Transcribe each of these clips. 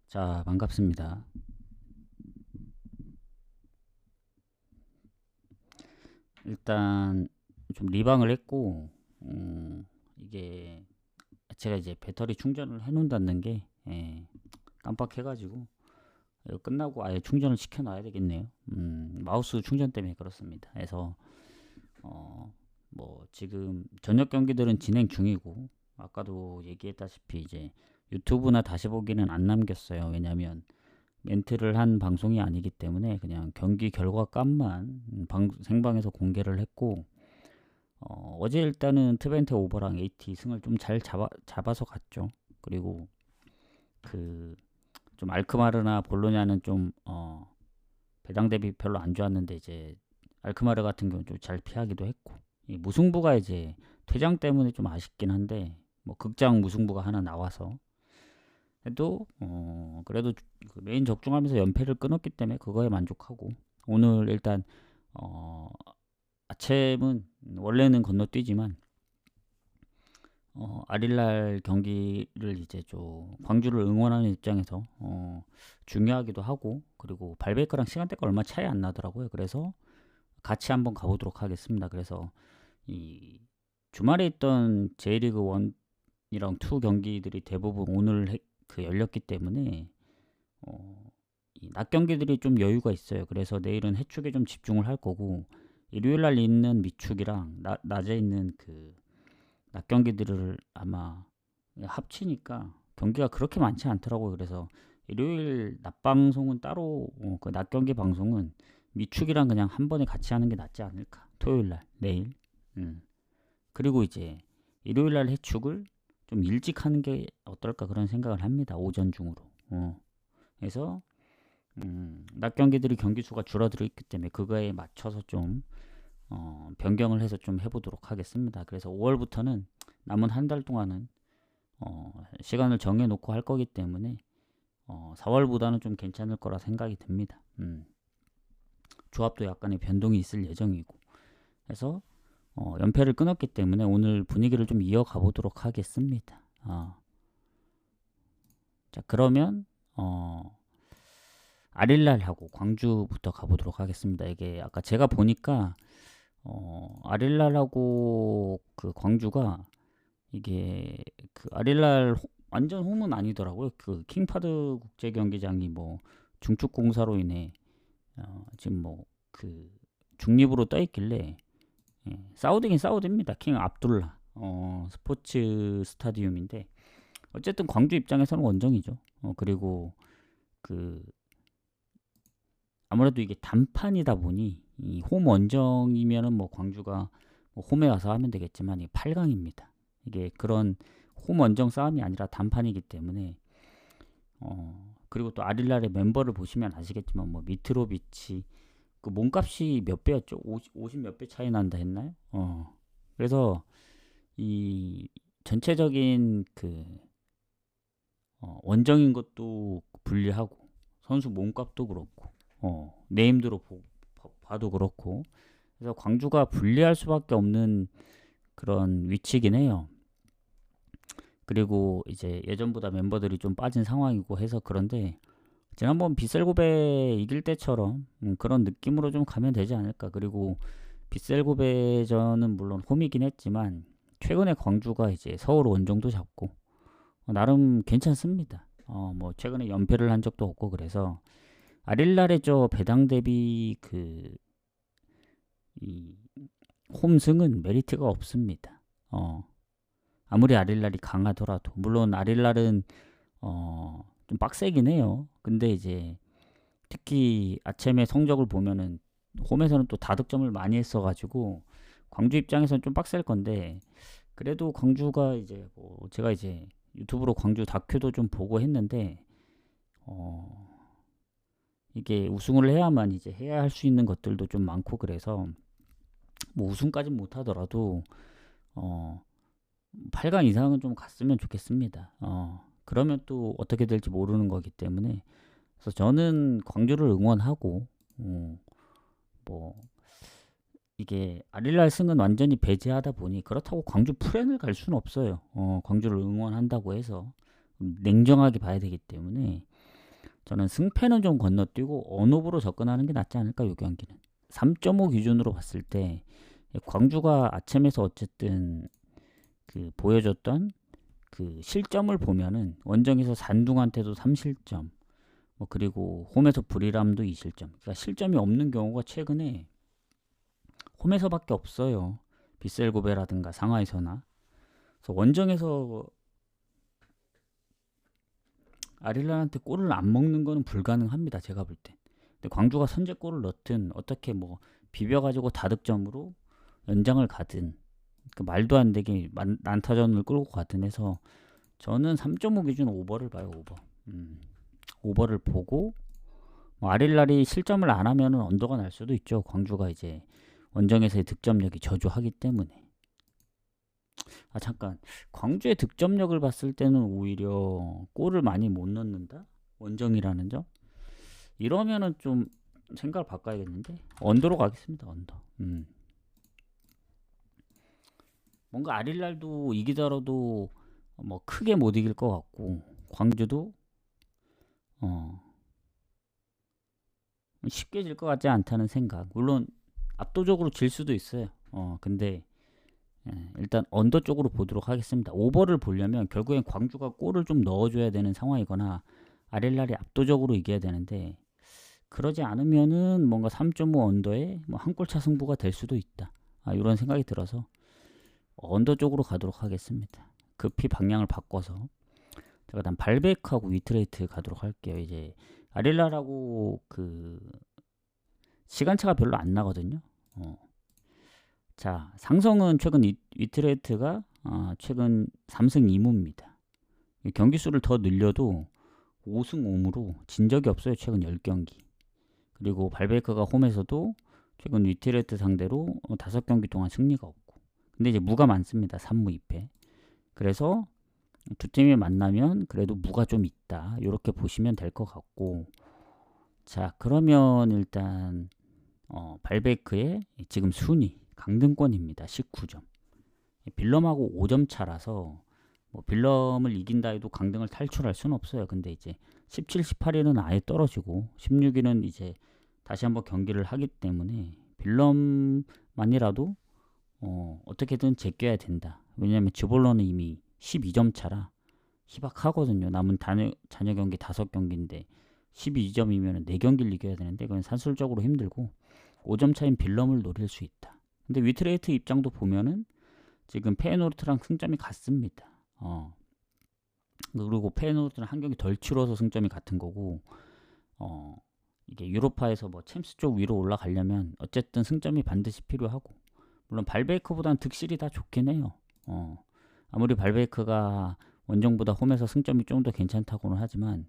자, 반갑습니다. 일단 좀 리방을 했고, 이게 제가 이제 배터리 충전을 해놓는다는 게 깜빡해가지고 이거 끝나고 아예 충전을 시켜놔야 되겠네요. 마우스 충전 때문에 그렇습니다. 그래서 뭐 지금 저녁 경기들은 진행 중이고, 아까도 얘기했다시피 이제 유튜브나 다시 보기는 안 남겼어요. 왜냐면 멘트를 한 방송이 아니기 때문에 그냥 경기 결과값만 생방에서 공개를 했고, 어제 일단은 트벤테 오버랑 AT 승을 좀 잘 잡아서 갔죠. 그리고 그 좀 알크마르나 볼로냐는 좀 배당 대비 별로 안 좋았는데, 이제 알크마르 같은 경우는 좀 잘 피하기도 했고, 이 무승부가 이제 퇴장 때문에 좀 아쉽긴 한데, 뭐 극장 무승부가 하나 나와서 해도 그래도 그 메인 적중하면서 연패를 끊었기 때문에 그거에 만족하고, 오늘 일단 어, 아침은 원래는 건너뛰지만 아릴날 경기를 이제 좀 광주를 응원하는 입장에서 중요하기도 하고, 그리고 발베이커랑 시간대가 얼마 차이 안 나더라고요. 그래서 같이 한번 가보도록 하겠습니다. 그래서 이 주말에 있던 J리그 1이랑 2 경기들이 대부분 오늘 열렸기 때문에 이낮 경기들이 좀 여유가 있어요. 그래서 내일은 해축에 좀 집중을 할 거고, 일요일 날 있는 미축이랑 낮에 있는 그 낮 경기들을 아마 합치니까 경기가 그렇게 많지 않더라고요. 그래서 일요일 낮 방송은 따로, 그 낮 경기 방송은 미축이랑 그냥 한 번에 같이 하는 게 낫지 않을까. 토요일 날, 내일. 음. 그리고 이제 일요일 날 해축을 좀 일찍 하는 게 어떨까 그런 생각을 합니다. 오전 중으로. 그래서 낮 경기들이 경기 수가 줄어들었기 때문에 그거에 맞춰서 좀 변경을 해서 좀 해보도록 하겠습니다. 그래서 5월부터는 남은 한 달 동안은 시간을 정해놓고 할 거기 때문에 4월보다는 좀 괜찮을 거라 생각이 듭니다. 조합도 약간의 변동이 있을 예정이고, 그래서 연패를 끊었기 때문에 오늘 분위기를 좀 이어가 보도록 하겠습니다. 자, 그러면 아릴랄하고 광주부터 가보도록 하겠습니다. 이게 아까 제가 보니까 아릴랄하고 그 광주가, 이게 그 아릴랄 완전 홈은 아니더라고요. 그 킹파드 국제 경기장이 뭐 중축 공사로 인해 지금 뭐 그 중립으로 떠 있길래, 사우디긴 사우디입니다. 킹 압둘라 스포츠 스타디움인데, 어쨌든 광주 입장에서는 원정이죠. 그리고 그 아무래도 이게 단판이다 보니 이 홈 원정이면은 뭐 광주가 뭐 홈에 와서 하면 되겠지만, 이 8강입니다. 이게 그런 홈 원정 싸움이 아니라 단판이기 때문에, 그리고 또 아릴랄의 멤버를 보시면 아시겠지만, 뭐 미트로비치 그 몸값이 몇 배였죠? 50 몇 배 차이 난다 했나요? 그래서 이 전체적인 그 원정인 것도 불리하고, 선수 몸값도 그렇고, 네임드로 봐도 그렇고, 그래서 광주가 불리할 수밖에 없는 그런 위치긴 해요. 그리고 이제 예전보다 멤버들이 좀 빠진 상황이고 해서 그런데, 지난번 빗셀고베 이길 때처럼 그런 느낌으로 좀 가면 되지 않을까. 그리고 빗셀고베전은 물론 홈이긴 했지만 최근에 광주가 이제 서울 원정도 잡고 나름 괜찮습니다. 뭐 최근에 연패를 한 적도 없고, 그래서 아릴랄의 저 배당 대비 그 이 홈승은 메리트가 없습니다. 아무리 아릴랄이 강하더라도, 물론 아릴랄은 좀 빡세긴 해요. 근데 이제 특히 아침에 성적을 보면은 홈에서는 또 다득점을 많이 했어가지고 광주 입장에서는 좀 빡셀 건데, 그래도 광주가 이제 뭐 제가 이제 유튜브로 광주 다큐도 좀 보고 했는데, 이게 우승을 해야만 이제 해야 할 수 있는 것들도 좀 많고, 그래서 뭐 우승까진 못하더라도 8강 이상은 좀 갔으면 좋겠습니다. 그러면 또 어떻게 될지 모르는 거기 때문에, 그래서 저는 광주를 응원하고, 뭐 이게 아릴랄 승은 완전히 배제하다 보니, 그렇다고 광주 프렌을 갈 수는 없어요. 광주를 응원한다고 해서 냉정하게 봐야 되기 때문에, 저는 승패는 좀 건너뛰고 언오브로 접근하는 게 낫지 않을까, 요 경기는. 3.5 기준으로 봤을 때 광주가 아침에서 어쨌든 그 보여줬던 그 실점을 보면은 원정에서 산둥한테도 3실점, 뭐 그리고 홈에서 불이람도 2실점. 그러니까 실점이 없는 경우가 최근에 홈에서밖에 없어요. 비셀고베라든가 상하이서나. 그래서 원정에서 아릴란한테 골을 안 먹는 거는 불가능합니다. 제가 볼 때. 근데 광주가 선제골을 넣든 어떻게 뭐 비벼가지고 다득점으로 연장을 가든 그 말도 안 되게 난타전을 끌고 가든 해서 저는 3.5 기준 오버를 봐요. 오버. 오버를 보고 뭐 아릴랄이 실점을 안 하면은 언더가 날 수도 있죠. 광주가 이제 원정에서의 득점력이 저조하기 때문에. 아 잠깐, 광주의 득점력을 봤을 때는 오히려 골을 많이 못 넣는다? 원정이라는 점? 이러면은 좀 생각을 바꿔야겠는데 언더로 가겠습니다. 언더. 뭔가 아릴랄도 이기더라도 뭐 크게 못 이길 것 같고 광주도 어 쉽게 질 것 같지 않다는 생각. 물론 압도적으로 질 수도 있어요. 근데 일단 언더 쪽으로 보도록 하겠습니다. 오버를 보려면 결국엔 광주가 골을 좀 넣어줘야 되는 상황이거나 아릴랄이 압도적으로 이겨야 되는데 그러지 않으면은 뭔가 3.5 언더에 뭐 한 골차 승부가 될 수도 있다. 이런 생각이 들어서 언더 쪽으로 가도록 하겠습니다. 급히 방향을 바꿔서 제가 일단 발백하고 위트레이트 가도록 할게요. 이제 아릴랄하고 그 시간차가 별로 안 나거든요. 자, 상성은 최근 위트레이트가 최근 3승 2무입니다. 경기 수를 더 늘려도 5승 5무로 진 적이 없어요. 최근 10경기. 그리고 발베이커가 홈에서도 최근 위트레이트 상대로 5경기 동안 승리가 없고. 근데 이제 무가 많습니다. 3무 2패. 그래서 두 팀이 만나면 그래도 무가 좀 있다. 이렇게 보시면 될 것 같고. 자, 그러면 일단 발베이크의 지금 순위 강등권입니다. 19점. 빌럼하고 5점 차라서 뭐 빌럼을 이긴다 해도 강등을 탈출할 수는 없어요. 근데 이제 17, 18위는 아예 떨어지고 16위는 이제 다시 한번 경기를 하기 때문에 빌럼만이라도 어떻게든 제껴야 된다. 왜냐하면 즈볼런은 이미 12점 차라 희박하거든요. 남은 잔여 경기 5경기인데 12점이면 4경기를 이겨야 되는데 그건 산술적으로 힘들고 5점 차인 빌럼을 노릴 수 있다. 근데 위트레이트 입장도 보면은 지금 페이노르트랑 승점이 같습니다. 그리고 페이노르트는 한 경기 덜 치러서 승점이 같은 거고 이게 유로파에서 뭐 챔스 쪽 위로 올라가려면 어쨌든 승점이 반드시 필요하고 물론 발베이커보다는 득실이 다 좋긴 해요. 아무리 발베이커가 원정보다 홈에서 승점이 좀 더 괜찮다고는 하지만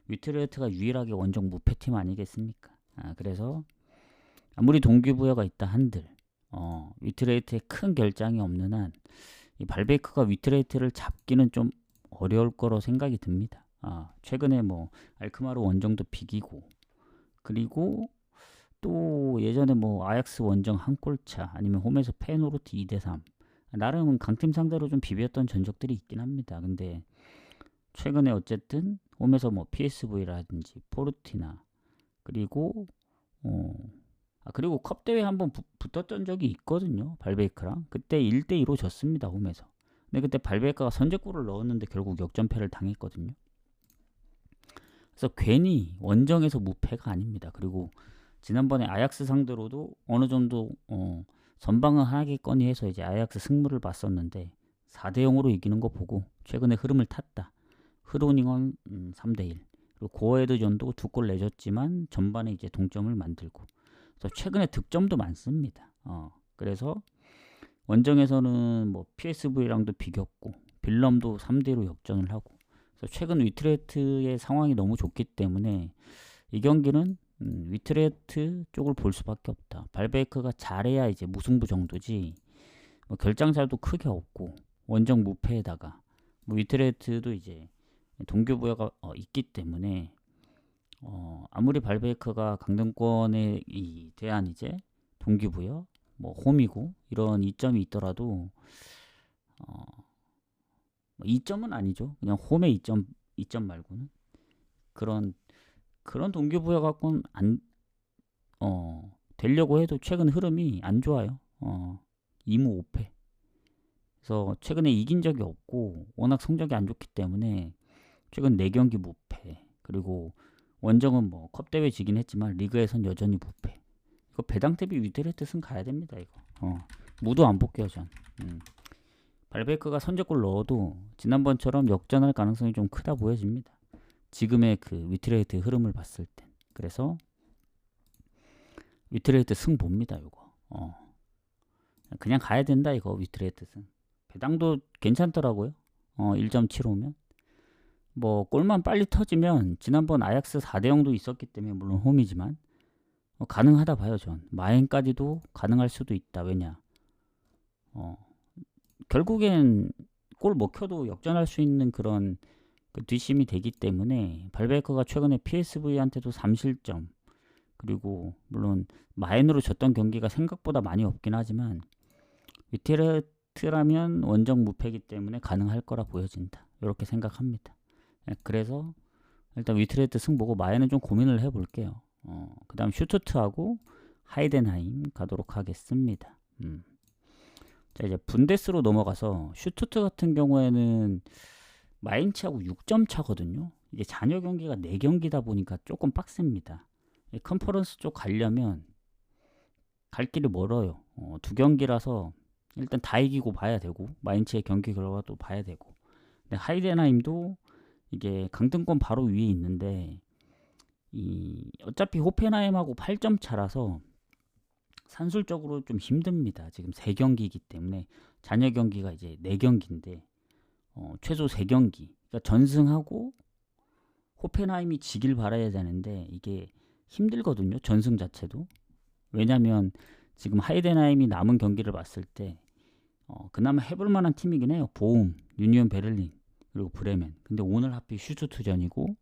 위트레이트가 유일하게 원정 무패팀 아니겠습니까? 그래서 아무리 동기부여가 있다 한들 위트레이트에 큰 결장이 없는 한 이 발베이크가 위트레이트를 잡기는 좀 어려울 거로 생각이 듭니다. 최근에 뭐 알크마르 원정도 비기고 그리고 또 예전에 뭐 아약스 원정 한 골차 아니면 홈에서 페노르트 2대3 나름 강팀 상대로 좀 비볐던 전적들이 있긴 합니다. 근데 최근에 어쨌든 홈에서 뭐 PSV라든지 포르티나 그리고 그리고 컵 대회 한번 붙었던 적이 있거든요. 발베이크랑 그때 1대2로 졌습니다. 홈에서. 근데 그때 발베이크가 선제골을 넣었는데 결국 역전패를 당했거든요. 그래서 괜히 원정에서 무패가 아닙니다. 그리고 지난번에 아약스 상대로도 어느 정도 선방을 하겠거니 해서 이제 아약스 승부를 봤었는데 4대0으로 이기는 거 보고 최근에 흐름을 탔다. 흐로닝은 3대1 그리고 고에드전도 2골 내줬지만 전반에 이제 동점을 만들고 그래서 최근에 득점도 많습니다. 그래서 원정에서는 뭐 PSV랑도 비겼고 빌럼도 3대1로 역전을 하고 그래서 최근 위트레이트의 상황이 너무 좋기 때문에 이 경기는 위트레이트 쪽을 볼 수밖에 없다. 발베이크가 잘해야 이제 무승부 정도지 뭐 결장살도 크게 없고 원정 무패에다가 뭐 위트레이트도 이제 동기부여가 있기 때문에 아무리 발베이크가 강등권에 대한 이제 동기부여 뭐 홈이고 이런 이점이 있더라도 2점은 아니죠. 그냥 홈의 2점 말고는 그런 그런 동기부여 갖고는 안 되려고 해도 최근 흐름이 안 좋아요. 2무 5패. 그래서 최근에 이긴 적이 없고 워낙 성적이 안 좋기 때문에 최근 4경기 무패. 그리고 원정은 뭐 컵대회 지긴 했지만 리그에선 여전히 무패. 이거 배당 대비 위드레트 승 가야 됩니다. 이거. 무도 안 볼게요 전. 발베이크가 선제골 넣어도 지난번처럼 역전할 가능성이 좀 크다 보여집니다. 지금의 그 위트레이트 흐름을 봤을 땐. 그래서 위트레이트 승 봅니다. 이거. 그냥 가야 된다 이거 위트레이트 승. 배당도 괜찮더라고요. 1.75면. 뭐 골만 빨리 터지면 지난번 아약스 4대0도 있었기 때문에 물론 홈이지만 가능하다 봐요 전. 마엔까지도 가능할 수도 있다. 왜냐 결국엔 골 먹혀도 역전할 수 있는 그런 그 뒷심이 되기 때문에 발베이커가 최근에 PSV한테도 3실점 그리고 물론 마엔으로 졌던 경기가 생각보다 많이 없긴 하지만 위테르트라면 원정 무패이기 때문에 가능할 거라 보여진다. 이렇게 생각합니다. 그래서 일단 위트레트 승 보고 마엔은 좀 고민을 해볼게요. 그 다음 슈투트하고 하이덴하임 가도록 하겠습니다. 자 이제 분데스로 넘어가서 슈투트 같은 경우에는 마인츠하고 6점 차거든요. 이게 잔여 경기가 4경기다 보니까 조금 빡셉니다. 컨퍼런스 쪽 가려면 갈 길이 멀어요. 2경기라서 일단 다 이기고 봐야 되고 마인츠의 경기 결과도 봐야 되고 근데 하이덴하임도 이게 강등권 바로 위에 있는데 어차피 호펜하임하고 8점 차라서 산술적으로 좀 힘듭니다. 지금 3경기이기 때문에 잔여 경기가 이제 4경기인데 최소 3경기 그러니까 전승하고 호펜하임이 지길 바라야 되는데 이게 힘들거든요. 전승 자체도. 왜냐면 지금 하이덴하임이 남은 경기를 봤을 때 그나마 해볼 만한 팀이긴 해요. 보움, 유니온 베를린 그리고 브레멘. 근데 오늘 하필 슈투트전이고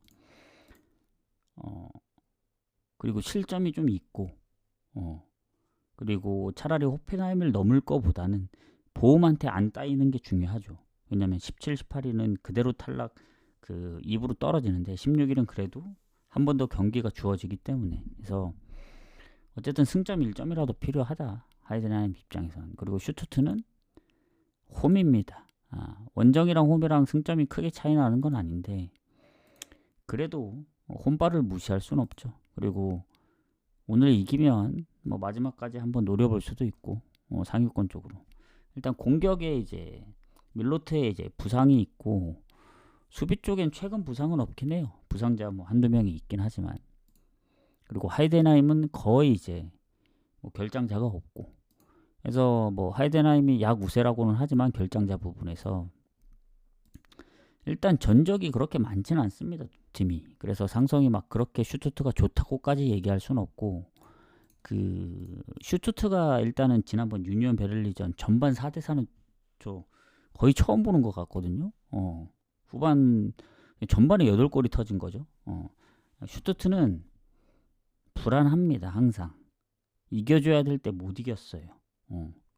그리고 실점이 좀 있고 그리고 차라리 호펜하임을 넘을 거보다는 보움한테 안 따이는 게 중요하죠. 왜냐면 17, 18위는 그대로 탈락 그 2부로 떨어지는데 16위는 그래도 한 번 더 경기가 주어지기 때문에 그래서 어쨌든 승점 1점이라도 필요하다. 하이덴하임 입장에선. 그리고 슈투트는 홈입니다. 원정이랑 홈이랑 승점이 크게 차이 나는 건 아닌데 그래도 홈발을 무시할 수는 없죠. 그리고 오늘 이기면 뭐 마지막까지 한번 노려볼 수도 있고 상위권 쪽으로. 일단 공격에 이제 밀로트에 이제 부상이 있고 수비 쪽엔 최근 부상은 없긴 해요. 부상자 뭐 한두 명이 있긴 하지만 그리고 하이덴하임은 거의 이제 뭐 결장자가 없고 그래서 뭐 하이덴하임이 약 우세라고는 하지만 결장자 부분에서 일단 전적이 그렇게 많지는 않습니다. 팀이. 그래서 상성이 막 그렇게 슈투트가 좋다고까지 얘기할 수는 없고 그 슈투트가 일단은 지난번 유니온 베를리전 전반 4대4는 저 거의 처음 보는 것 같거든요. 후반 전반에 8골이 터진 거죠. 슈투트는 불안합니다. 항상 이겨줘야 될 때 못 이겼어요.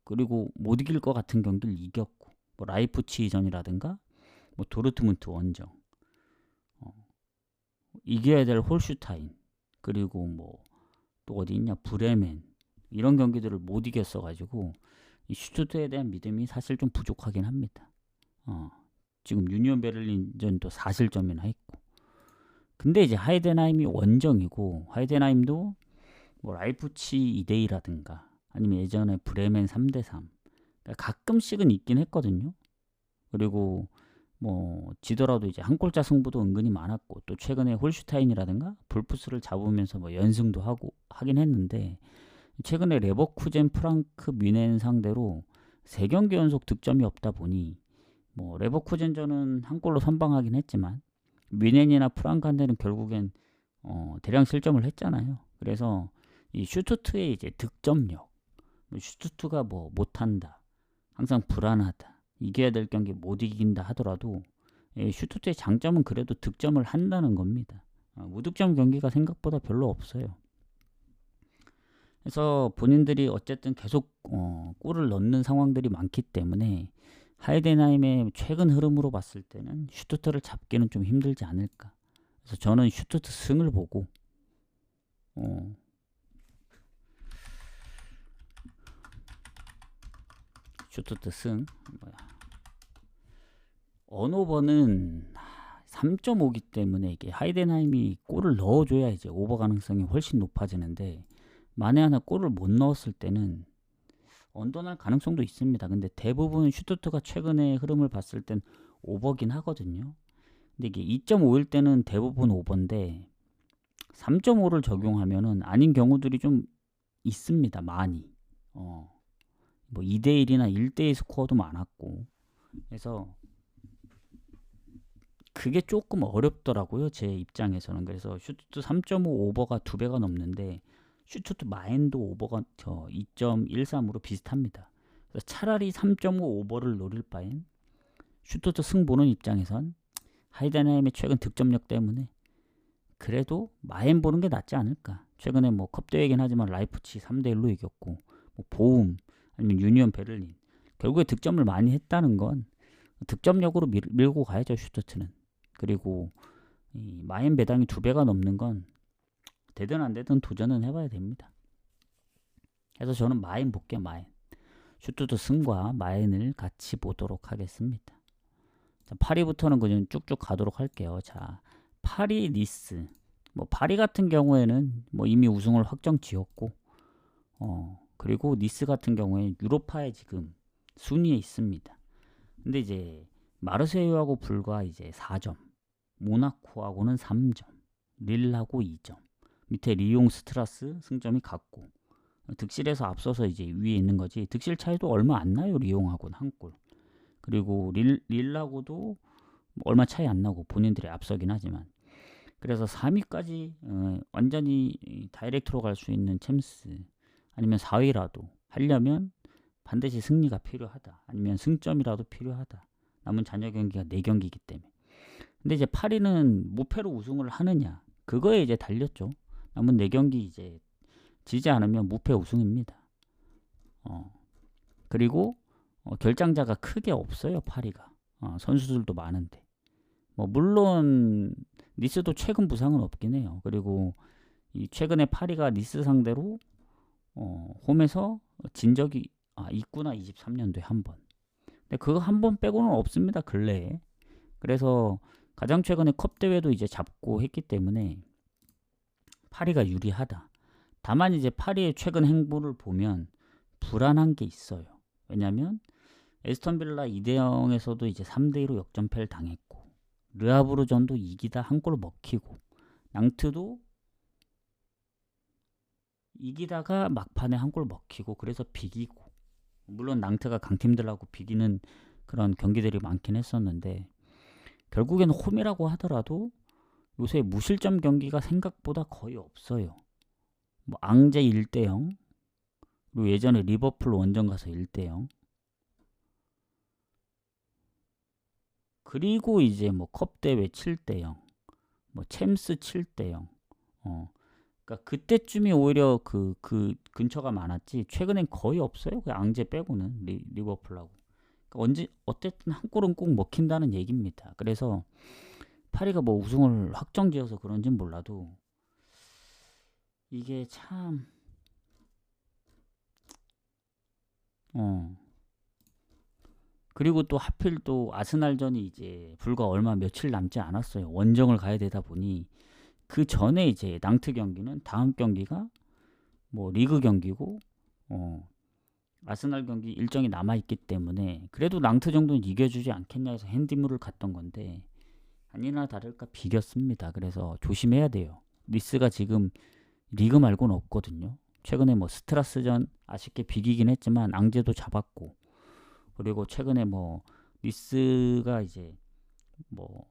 그리고 못 이길 것 같은 경기를 이겼고 뭐 라이프치히전이라든가 뭐 도르트문트 원정 이겨야 될 홀슈타인 그리고 뭐 또 어디 있냐 브레멘 이런 경기들을 못 이겼어 가지고 이 슈투트에 대한 믿음이 사실 좀 부족하긴 합니다. 지금 유니온 베를린전도 4실점이나 했고 근데 이제 하이덴하임이 원정이고 하이덴하임도 뭐 라이프치 2대2라든가 아니면 예전에 브레멘 3대3 그러니까 가끔씩은 있긴 했거든요. 그리고 뭐 지더라도 이제 한 골차 승부도 은근히 많았고 또 최근에 홀슈타인이라든가 볼프스를 잡으면서 뭐 연승도 하고 하긴 했는데 최근에 레버쿠젠, 프랑크, 뮌헨 상대로 3경기 연속 득점이 없다 보니 뭐 레버쿠젠전은 한 골로 선방하긴 했지만 뮌헨이나 프랑크한테는 결국엔 대량 실점을 했잖아요. 그래서 이 슈투트의 이제 득점력, 슈투트가 뭐 못한다, 항상 불안하다, 이겨야 될 경기 못 이긴다 하더라도 슈투트의 장점은 그래도 득점을 한다는 겁니다. 무득점 경기가 생각보다 별로 없어요. 그래서 본인들이 어쨌든 계속 골을 넣는 상황들이 많기 때문에 하이덴하임의 최근 흐름으로 봤을 때는 슈투트를 잡기는 좀 힘들지 않을까. 그래서 저는 슈투트 승을 보고 슈투트 승 언오버는 3.5기 때문에 이게 하이덴하임이 골을 넣어줘야 이제 오버 가능성이 훨씬 높아지는데 만에 하나 골을 못 넣었을 때는 언더날 가능성도 있습니다. 근데 대부분 슈투트가 최근의 흐름을 봤을 땐 오버긴 하거든요. 근데 이게 2.5일 때는 대부분 오버인데 3.5를 적용하면은 아닌 경우들이 좀 있습니다. 많이. 뭐 2대1이나 1대2 스코어도 많았고. 그래서 그게 조금 어렵더라고요. 제 입장에서는. 그래서 슈투트 3.5 오버가 2배가 넘는데 슈투트 마인도 오버가 2.13으로 비슷합니다. 그래서 차라리 3.5 오버를 노릴 바엔 슈투트 승 보는 입장에선 하이덴하임의 최근 득점력 때문에 그래도 마인 보는 게 낫지 않을까. 최근에 뭐 컵대회이긴 하지만 라이프치 3대1로 이겼고 뭐 보움 아니면 유니온 베를린 결국에 득점을 많이 했다는 건 득점력으로 밀고 가야죠. 슈투트는. 그리고 이 마인 배당이 2배가 넘는 건 되든 안 되든 도전은 해봐야 됩니다. 그래서 저는 마인 볼게요. 마인. 슈투트 승과 마인을 같이 보도록 하겠습니다. 자, 파리부터는 그냥 쭉쭉 가도록 할게요. 자, 파리 니스. 뭐 파리 같은 경우에는 뭐 이미 우승을 확정 지었고 그리고 니스 같은 경우에 유로파에 지금 순위에 있습니다. 근데 이제 마르세유하고 불과 이제 4점, 모나코하고는 3점, 릴하고 2점, 밑에 리옹 스트라스 승점이 같고 득실에서 앞서서 이제 위에 있는 거지. 득실 차이도 얼마 안 나요. 리옹하고는 한 골. 그리고 릴하고도 얼마 차이 안 나고 본인들이 앞서긴 하지만 그래서 3위까지 완전히 다이렉트로 갈 수 있는 챔스 아니면 4위라도 하려면 반드시 승리가 필요하다. 아니면 승점이라도 필요하다. 남은 잔여 경기가 4경기이기 때문에. 근데 이제 파리는 무패로 우승을 하느냐 그거에 이제 달렸죠. 남은 4경기 이제 지지 않으면 무패 우승입니다. 그리고 결장자가 크게 없어요. 파리가. 선수들도 많은데. 뭐 물론 니스도 최근 부상은 없긴 해요. 그리고 이 최근에 파리가 니스 상대로 홈에서 진 적이 있구나. 23년도에 한 번. 근데 그거 한 번 빼고는 없습니다. 근래에. 그래서 가장 최근에 컵 대회도 이제 잡고 했기 때문에 파리가 유리하다. 다만 이제 파리의 최근 행보를 보면 불안한 게 있어요. 왜냐면 에스턴 빌라 2대0에서도 이제 3대2로 역전패를 당했고 르하브르전도 이기다 한 골 먹히고 낭트도 이기다가 막판에 한 골 먹히고 그래서 비기고 물론 낭트가 강팀들하고 비기는 그런 경기들이 많긴 했었는데 결국에는 홈이라고 하더라도 요새 무실점 경기가 생각보다 거의 없어요. 뭐 앙제 1대0 그리고 예전에 리버풀 원정 가서 1대0 그리고 이제 뭐 컵대회 7대0 뭐 챔스 7대0 그러니까 그때쯤이 오히려 그 근처가 많았지 최근엔 거의 없어요. 그 앙제 빼고는 리버풀하고 그러니까 어쨌든 한 골은 꼭 먹힌다는 얘기입니다. 그래서 파리가 뭐 우승을 확정지어서 그런진 몰라도 이게 참 그리고 또 하필 또 아스날전이 이제 불과 얼마 며칠 남지 않았어요. 원정을 가야 되다 보니 그 전에 이제 낭트 경기는 다음 경기가 뭐 리그 경기고 아스날 경기 일정이 남아있기 때문에 그래도 낭트 정도는 이겨주지 않겠냐 해서 핸디물을 갔던 건데 아니나 다를까 비겼습니다. 그래서 조심해야 돼요. 니스가 지금 리그 말고는 없거든요. 최근에 뭐 스트라스전 아쉽게 비기긴 했지만 앙제도 잡았고 그리고 최근에 뭐 니스가 이제 뭐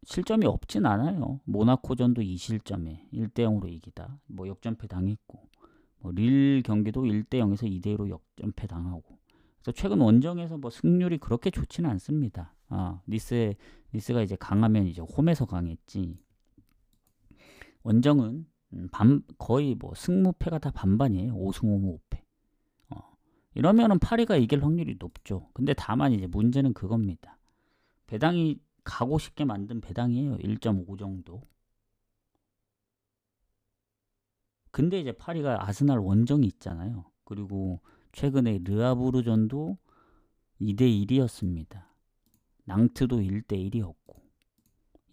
실점이 없진 않아요. 모나코전도 2실점에 1대0으로 이기다 뭐 역전패 당했고 뭐 릴 경기도 1대0에서 2대2로 역전패 당하고 그래서 최근 원정에서 뭐 승률이 그렇게 좋지는 않습니다. 니스가 이제 강하면 이제 홈에서 강했지 원정은 거의 뭐 승무패가 다 반반이에요. 5승 5무 5패. 이러면은 파리가 이길 확률이 높죠. 근데 다만 이제 문제는 그겁니다. 배당이 가고 싶게 만든 배당이에요. 1.5 정도. 근데 이제 파리가 아스날 원정이 있잖아요. 그리고 최근에 르아부르전도 2대1이었습니다. 낭트도 1대1이었고.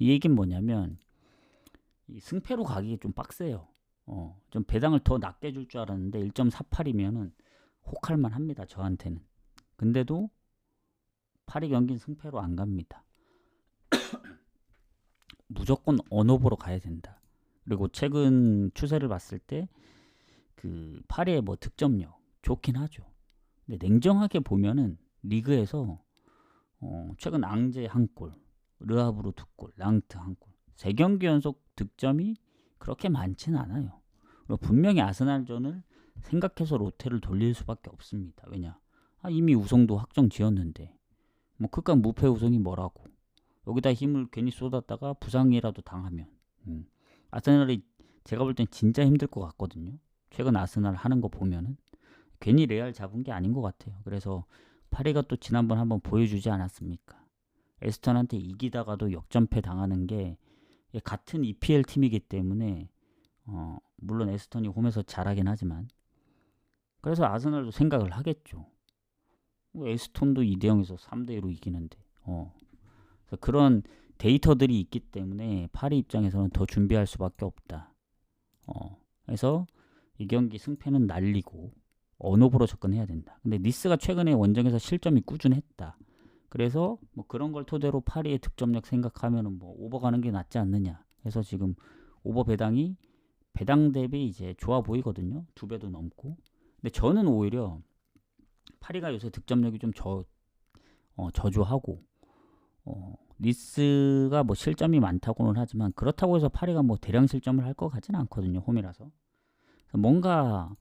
이 얘기는 뭐냐면 이 승패로 가기 좀 빡세요. 좀 배당을 더 낮게 줄 줄 알았는데 1.48이면은 혹할만 합니다. 저한테는. 근데도 파리 경기는 승패로 안 갑니다. 무조건 언오버로 가야 된다. 그리고 최근 추세를 봤을 때 그 파리의 뭐 득점력 좋긴 하죠. 근데 냉정하게 보면은 리그에서 최근 앙제 한 골, 르하브르 두 골, 랑트 한 골, 3경기 연속 득점이 그렇게 많지는 않아요. 그리고 분명히 아스날전을 생각해서 로테를 돌릴 수밖에 없습니다. 왜냐? 이미 우승도 확정 지었는데 뭐 그깟 무패 우승이 뭐라고? 여기다 힘을 괜히 쏟았다가 부상이라도 당하면 아스날이 제가 볼 땐 진짜 힘들 것 같거든요. 최근 아스날 하는 거 보면은 괜히 레알 잡은 게 아닌 것 같아요. 그래서 파리가 또 지난번 한번 보여주지 않았습니까? 에스턴한테 이기다가도 역전패 당하는 게 같은 EPL 팀이기 때문에 물론 에스턴이 홈에서 잘하긴 하지만 그래서 아스날도 생각을 하겠죠. 에스턴도 2대0에서 3대2로 이기는데 그래서 그런 데이터들이 있기 때문에 파리 입장에서는 더 준비할 수밖에 없다. 그래서 이 경기 승패는 날리고 언오버로 접근해야 된다. 근데 니스가 최근에 원정에서 실점이 꾸준했다. 그래서 뭐 그런 걸 토대로 파리의 득점력 생각하면은 뭐 오버 가는 게 낫지 않느냐. 그래서 지금 오버 배당이 배당 대비 이제 좋아 보이거든요. 2배도 넘고. 근데 저는 오히려 파리가 요새 득점력이 좀 저조하고 니스가 뭐 실점이 많다고는 하지만 그렇다고 해서 파리가 뭐 대량 실점을 할 것 같지는 않거든요. 홈이라서. 뭔가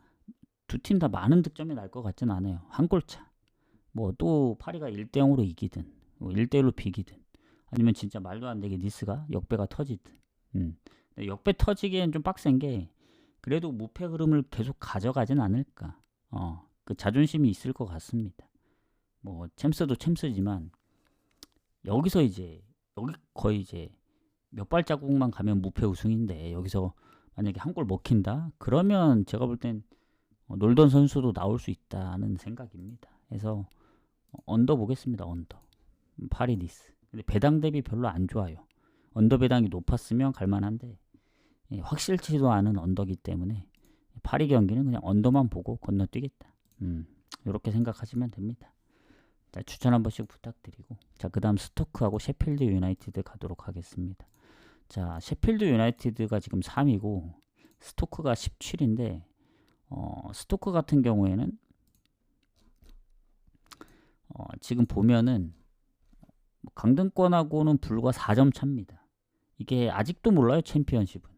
두 팀 다 많은 득점이 날 것 같지는 않아요. 한 골차. 뭐 또 파리가 1대0으로 이기든 1대1로 비기든 아니면 진짜 말도 안 되게 니스가 역배가 터지든 역배 터지기엔 좀 빡센 게 그래도 무패 흐름을 계속 가져가진 않을까. 그 자존심이 있을 것 같습니다. 뭐 챔스도 챔스지만 여기서 이제 여기 거의 이제 몇 발자국만 가면 무패 우승인데 여기서 만약에 한 골 먹힌다? 그러면 제가 볼 땐 놀던 선수도 나올 수 있다는 생각입니다. 그래서 언더 보겠습니다. 언더. 파리 니스. 근데 배당 대비 별로 안 좋아요. 언더 배당이 높았으면 갈만한데 확실치도 않은 언더기 때문에 파리 경기는 그냥 언더만 보고 건너뛰겠다. 이렇게 생각하시면 됩니다. 자, 추천 한 번씩 부탁드리고 자, 그 다음 스토크하고 셰필드 유나이티드 가도록 하겠습니다. 자, 셰필드 유나이티드가 지금 3위고 스토크가 17인데 스토크 같은 경우에는 지금 보면은 강등권하고는 불과 4점 차입니다. 이게 아직도 몰라요. 챔피언십은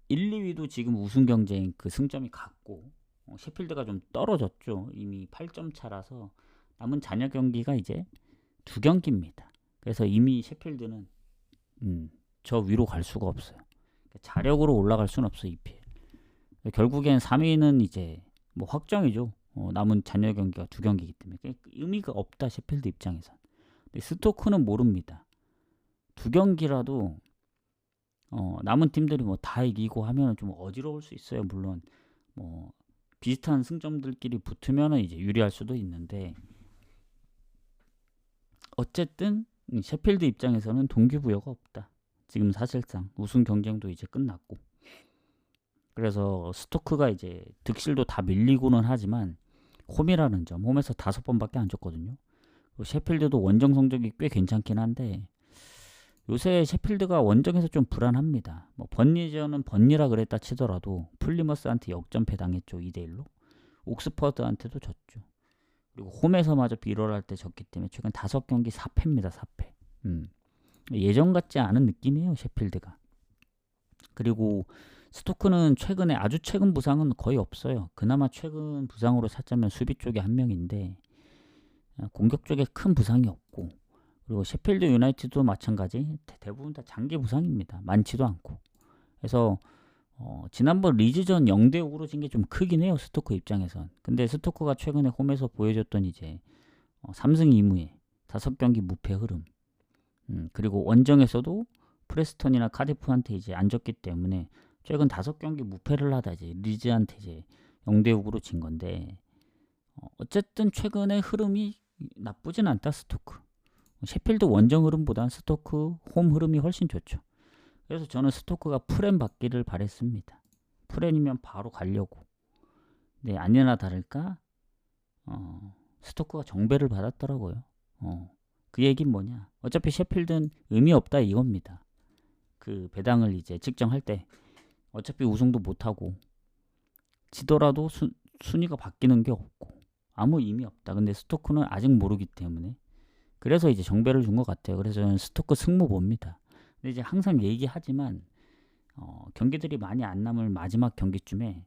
1, 2위도 지금 우승 경쟁 그 승점이 같고 셰필드가 좀 떨어졌죠. 이미 8점 차라서 남은 잔여 경기가 이제 2경기입니다. 그래서 이미 셰필드는 저 위로 갈 수가 없어요. 자력으로 올라갈 수는 없어요. EPL. 결국엔 3위는 이제 뭐 확정이죠. 남은 잔여 경기가 2경기이기 때문에 의미가 없다. 셰필드 입장에선. 근데 스토크는 모릅니다. 2경기라도 남은 팀들이 뭐 다 이기고 하면 좀 어지러울 수 있어요. 물론 뭐 비슷한 승점들끼리 붙으면 이제 유리할 수도 있는데 어쨌든 셰필드 입장에서는 동기부여가 없다. 지금 사실상 우승 경쟁도 이제 끝났고 그래서 스토크가 이제 득실도 다 밀리고는 하지만 홈이라는 점, 홈에서 5번밖에 안 줬거든요. 셰필드도 원정 성적이 꽤 괜찮긴 한데 요새 셰필드가 원정에서 좀 불안합니다. 뭐 번니전은 번니라 그랬다 치더라도 플리머스한테 역전패 당했죠. 2대1로. 옥스퍼드한테도 졌죠. 그리고 홈에서마저 비럴할 때 졌기 때문에 최근 5경기 4패입니다. 4패. 예전 같지 않은 느낌이에요. 셰필드가. 그리고 스토크는 최근에 아주 최근 부상은 거의 없어요. 그나마 최근 부상으로 찾자면 수비 쪽에 한 명인데 공격 쪽에 큰 부상이 없고 그리고 셰필드 유나이티드도 마찬가지 대부분 다 장기 부상입니다. 많지도 않고 그래서 지난번 리즈전 0대5로 진 게 좀 크긴 해요. 스토크 입장에선. 근데 스토크가 최근에 홈에서 보여줬던 이제 3승 2무에 5경기 무패 흐름 그리고 원정에서도 프레스턴이나 카디프한테 이제 안 졌기 때문에 최근 5경기 무패를 하다 이제 리즈한테 이제 0대6으로 진 건데 어쨌든 최근의 흐름이 나쁘진 않다 스토크. 셰필드 원정 흐름보다는 스토크 홈 흐름이 훨씬 좋죠. 그래서 저는 스토크가 프렌 받기를 바랬습니다. 프렌이면 바로 가려고. 네, 아니나 다를까 스토크가 정배를 받았더라고요. 그 얘긴 뭐냐? 어차피 셰필드는 의미 없다 이겁니다. 그 배당을 이제 측정할 때 어차피 우승도 못하고 지더라도 순위가 바뀌는 게 없고 아무 의미 없다. 근데 스토크는 아직 모르기 때문에 그래서 이제 정배를 준 것 같아요. 그래서 저는 스토크 승무 봅니다. 근데 이제 항상 얘기하지만 경기들이 많이 안 남을 마지막 경기쯤에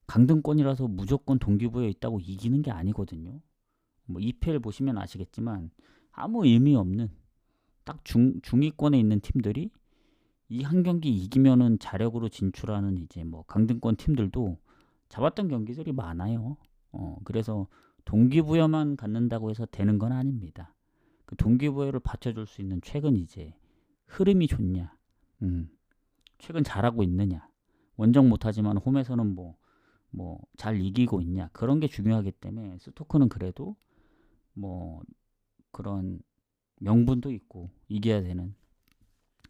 강등권이라서 무조건 동기부여 있다고 이기는 게 아니거든요. 뭐 EPL 보시면 아시겠지만 아무 의미 없는 딱 중위권에 있는 팀들이 이 한 경기 이기면은 자력으로 진출하는 이제 뭐 강등권 팀들도 잡았던 경기들이 많아요. 그래서 동기부여만 갖는다고 해서 되는 건 아닙니다. 그 동기부여를 받쳐줄 수 있는 최근 이제 흐름이 좋냐, 최근 잘하고 있느냐, 원정 못하지만 홈에서는 뭐 잘 이기고 있냐 그런 게 중요하기 때문에 스토크는 그래도 뭐 그런 명분도 있고 이겨야 되는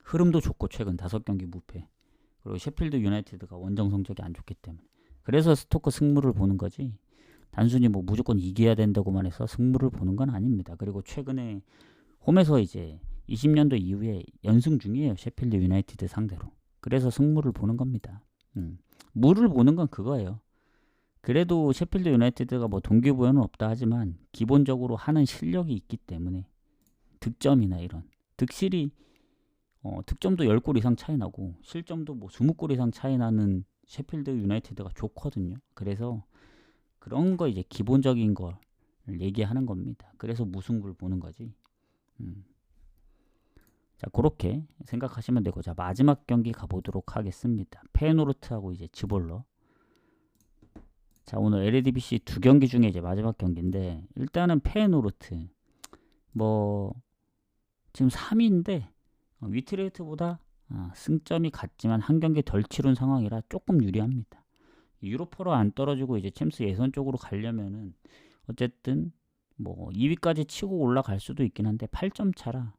흐름도 좋고 최근 5경기 무패 그리고 셰필드 유나이티드가 원정 성적이 안 좋기 때문에 그래서 스토크 승무를 보는 거지 단순히 뭐 무조건 이겨야 된다고만 해서 승무를 보는 건 아닙니다. 그리고 최근에 홈에서 이제 20년도 이후에 연승 중이에요. 셰필드 유나이티드 상대로. 그래서 승무를 보는 겁니다. 무를 보는 건 그거예요. 그래도 셰필드 유나이티드가 뭐 동기부여는 없다 하지만 기본적으로 하는 실력이 있기 때문에 득점이나 이런 득실이 득점도 10골 이상 차이 나고 실점도 뭐 20골 이상 차이 나는 셰필드 유나이티드가 좋거든요. 그래서 그런 거 이제 기본적인 걸 얘기하는 겁니다. 그래서 무승부를 보는 거지. 자, 그렇게 생각하시면 되고 자 마지막 경기 가보도록 하겠습니다. 페노르트하고 이제 지볼러. 자 오늘 LADBC 2경기 중에 이제 마지막 경기인데 일단은 페노르트 뭐 지금 3위인데 위트레이트보다 승점이 같지만 한 경기 덜 치른 상황이라 조금 유리합니다. 유로파로 안 떨어지고 이제 챔스 예선 쪽으로 가려면은 어쨌든 뭐 2위까지 치고 올라갈 수도 있긴 한데 8점 차라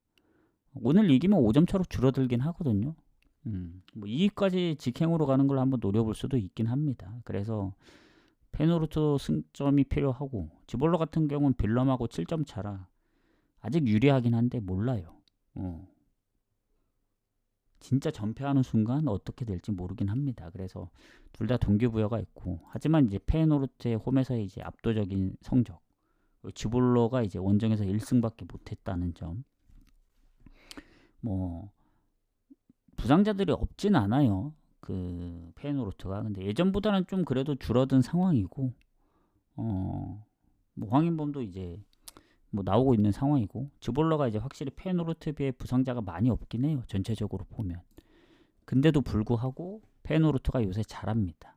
오늘 이기면 5점 차로 줄어들긴 하거든요. 뭐 2위까지 직행으로 가는 걸 한번 노려볼 수도 있긴 합니다. 그래서 페노르트 승점이 필요하고 지볼러 같은 경우는 빌럼하고 7점 차라 아직 유리하긴 한데 몰라요. 진짜 전패하는 순간 어떻게 될지 모르긴 합니다. 그래서 둘 다 동기부여가 있고 하지만 이제 페노르트의 홈에서의 이제 압도적인 성적 지볼러가 이제 원정에서 1승밖에 못했다는 점 뭐 부상자들이 없진 않아요. 그 페노르트가 근데 예전보다는 좀 그래도 줄어든 상황이고 뭐 황인범도 이제 뭐 나오고 있는 상황이고 지볼러가 이제 확실히 페노르트에 비해 부상자가 많이 없긴 해요. 전체적으로 보면. 근데도 불구하고 페노르트가 요새 잘합니다.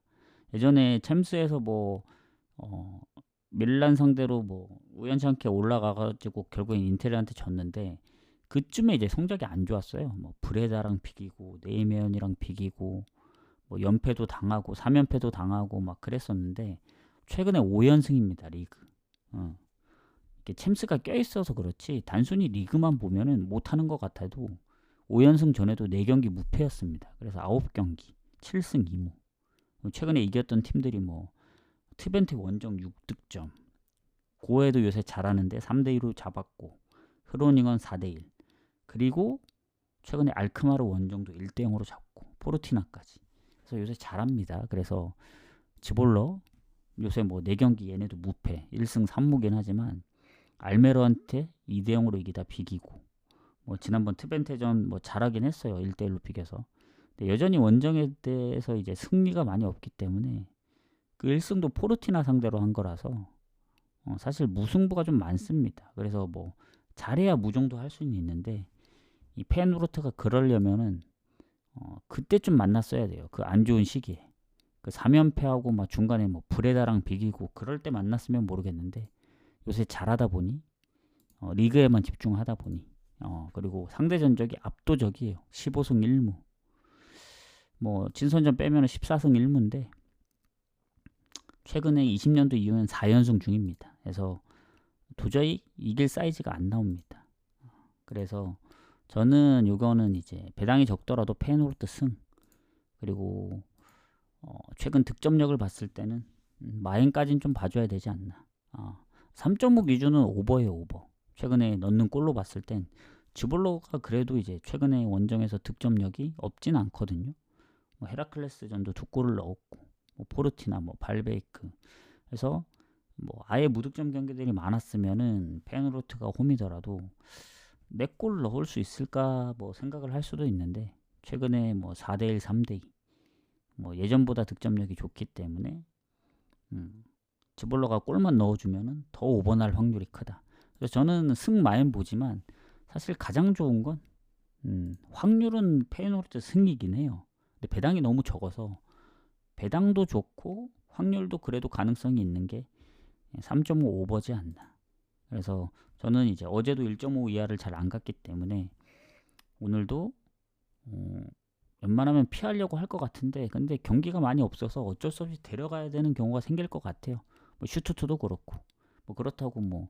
예전에 챔스에서 뭐 밀란 상대로 뭐 우연찮게 올라가가지고 결국엔 인테리한테 졌는데 그쯤에 이제 성적이 안 좋았어요. 뭐 브레다랑 비기고 네이메언이랑 비기고 뭐 연패도 당하고 3연패도 당하고 막 그랬었는데 최근에 5연승입니다. 리그. 이게 챔스가 껴있어서 그렇지 단순히 리그만 보면은 못하는 것 같아도 5연승 전에도 4경기 무패였습니다. 그래서 9경기 7승 2무 최근에 이겼던 팀들이 뭐 트벤트 원정 6득점 고에도 요새 잘하는데 3대2로 잡았고 흐로닝은 4대1 그리고 최근에 알크마르 원정도 1대0으로 잡고 포르티나까지 그래서 요새 잘합니다. 그래서 지볼러 요새 뭐 4경기 얘네도 무패 1승 3무긴 하지만 알메로한테 2대0으로 이기다 비기고 뭐 지난번 트벤테전 뭐 잘하긴 했어요. 1대1로 비겨서 근데 여전히 원정에 대해서 이제 승리가 많이 없기 때문에 그 1승도 포르티나 상대로 한 거라서 사실 무승부가 좀 많습니다. 그래서 뭐 잘해야 무정도 할 수는 있는데 이 페노르트가 그러려면은 그때 좀 만났어야 돼요. 그 안 좋은 시기에 그 3연패하고 막 중간에 뭐 브레다랑 비기고 그럴 때 만났으면 모르겠는데 요새 잘하다 보니 리그에만 집중하다 보니 그리고 상대 전적이 압도적이에요. 15승 1무 뭐 친선전 빼면 14승 1무인데 최근에 20년도 이후엔 4연승 중입니다. 그래서 도저히 이길 사이즈가 안 나옵니다. 그래서 저는 이거는 이제 배당이 적더라도 페이노르트 승, 그리고 최근 득점력을 봤을 때는 마인까지는 좀 봐줘야 되지 않나. 3.5 기준은 오버예요, 오버. 최근에 넣는 골로 봤을 땐 즈볼로가 그래도 이제 최근에 원정에서 득점력이 없진 않거든요. 뭐 헤라클레스 전도 2골을 넣었고, 뭐 포르티나 뭐 발베이크. 그래서 뭐 아예 무득점 경기들이 많았으면은 페노르트가 홈이더라도 4골 넣을 수 있을까 뭐 생각을 할 수도 있는데, 최근에 뭐 4대1, 3대2, 뭐 예전보다 득점력이 좋기 때문에 즈볼러가 골만 넣어주면은 더 오버날 확률이 크다. 그래서 저는 승 마인 보지만 사실 가장 좋은 건 확률은 페이노르트 승이긴 해요. 근데 배당이 너무 적어서 배당도 좋고 확률도 그래도 가능성이 있는 게 3.5 오버지 않나. 그래서 저는 이제 어제도 1.5 이하를 잘 안 갔기 때문에 오늘도 웬만하면 피하려고 할 것 같은데, 근데 경기가 많이 없어서 어쩔 수 없이 데려가야 되는 경우가 생길 것 같아요. 뭐 슈투트도 그렇고, 뭐 그렇다고 뭐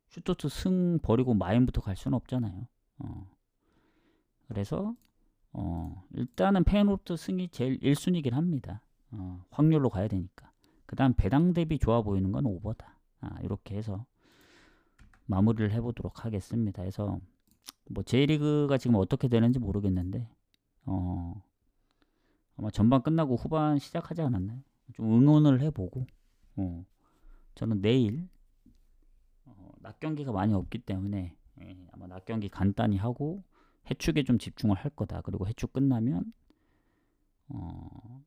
슈투트 승 버리고 마인부터 갈 수는 없잖아요. 그래서 일단은 페노르트 승이 제일 1순위긴 합니다. 확률로 가야 되니까. 그 다음 배당 대비 좋아 보이는 건 오버다. 이렇게 해서 마무리를 해보도록 하겠습니다. 그래서 뭐 J리그가 지금 어떻게 되는지 모르겠는데 아마 전반 끝나고 후반 시작하지 않았나요? 좀 응원을 해보고 저는 내일 낮 경기가 많이 없기 때문에 아마 낮 경기 간단히 하고 해축에 좀 집중을 할 거다. 그리고 해축 끝나면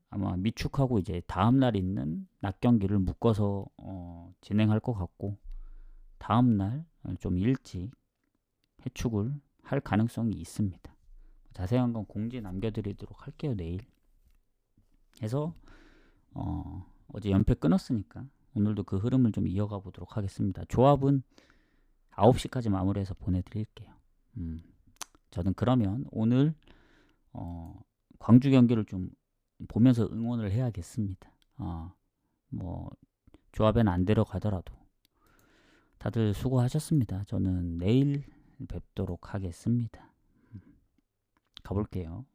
아마 미축하고 이제 다음날 있는 낮 경기를 묶어서 진행할 것 같고, 다음날 좀 일찍 해축을 할 가능성이 있습니다. 자세한 건 공지 남겨드리도록 할게요, 내일. 해서 어제 연패 끊었으니까 오늘도 그 흐름을 좀 이어가 보도록 하겠습니다. 조합은 9시까지 마무리해서 보내드릴게요. 저는 그러면 오늘 광주 경기를 좀 보면서 응원을 해야겠습니다. 뭐 조합에는 안 데려가더라도 다들 수고하셨습니다. 저는 내일 뵙도록 하겠습니다. 가볼게요.